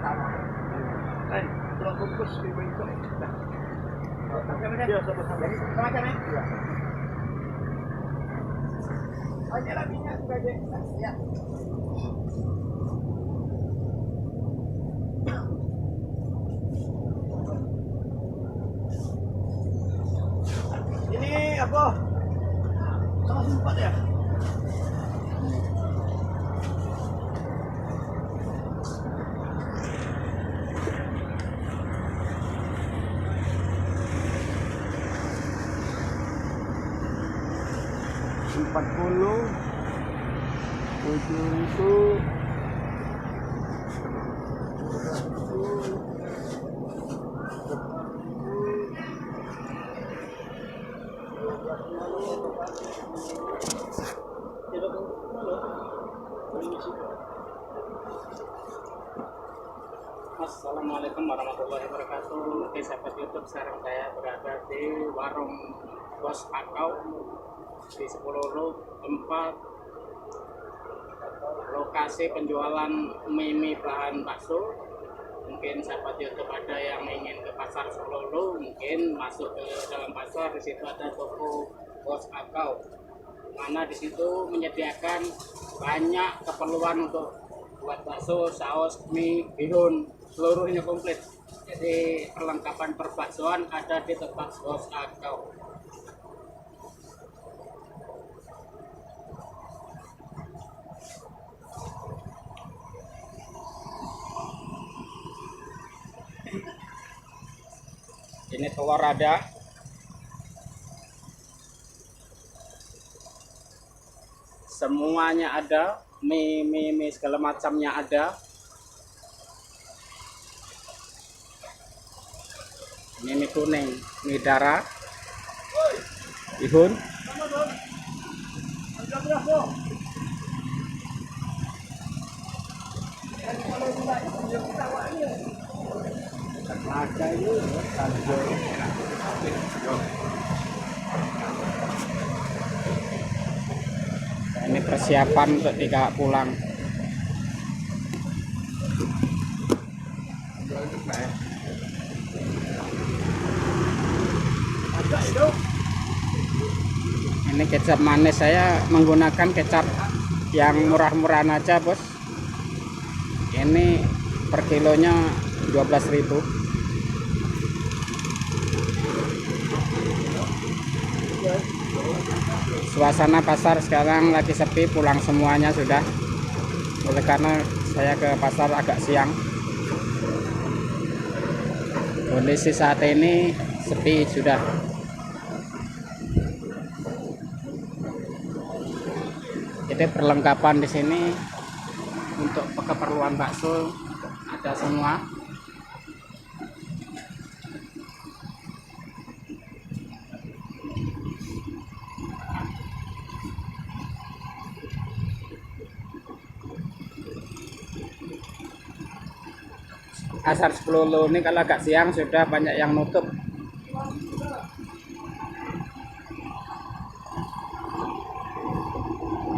Kalau bungkus ibu-ibu. Dia sama-sama. Macam ni. Banyak lah minyak juga je. Ya. Ini apa? Sama sempat ya? Empat puluh 7.000. Assalamualaikum warahmatullahi wabarakatuh. Oke, sahabat YouTube, sekarang saya berada di warung Bos Akau di Sepuluh tempat lokasi penjualan mie bahan bakso. Mungkin sahabat YouTube ada yang ingin ke pasar Sepuluh, mungkin masuk ke dalam pasar. Di situ ada toko Bos Akau, mana di situ menyediakan banyak keperluan untuk buat bakso, saus, mie, bihun, seluruhnya komplit. Jadi perlengkapan perbaksoan ada di tempat Bos Akau. Ini telur ada, semuanya ada, mie segala macamnya ada. Ini mie kuning, mie darah, bihun, ini persiapan untuk dibawa pulang. Ini kecap manis, saya menggunakan kecap yang murah-murahan aja, bos. Ini per kilonya 12.000. Suasana pasar sekarang lagi sepi, pulang semuanya sudah. Oleh karena saya ke pasar agak siang. Kondisi saat ini sepi sudah. Jadi perlengkapan di sini untuk keperluan bakso ada semua. Pasar Sepuluh ini kalau agak siang sudah banyak yang nutup.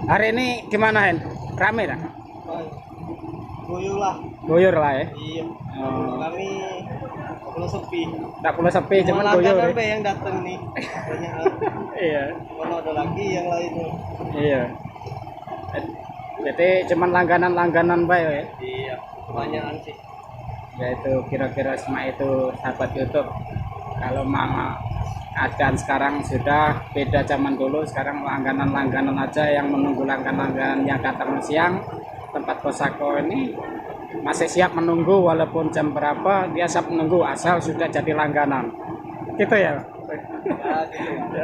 Hari ini gimana, Hen? Rame tak? Guyur lah. Guyur lah ya? Iya. Kami tak perlu sepi. Tak perlu sepi, cuman guyur ya? Yang datang nih banyak. Iya. Kalau ada lagi yang lainnya. Iya. Jadi cuman langganan-langganan baik ya? Iya, kebanyakan sih. Ya itu kira-kira semua itu sahabat YouTube. Kalau mau keadaan sekarang sudah beda zaman dulu. Sekarang langganan-langganan aja yang menunggu langganan yang datang siang. Tempat Bos Akau ini masih siap menunggu walaupun jam berapa dia siap menunggu asal sudah jadi langganan. Gitu ya? Ya, gitu.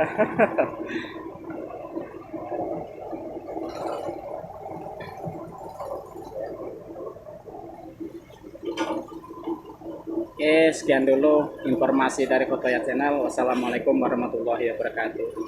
Oke, sekian dulu informasi dari Fotoya Channel. Wassalamualaikum warahmatullahi wabarakatuh.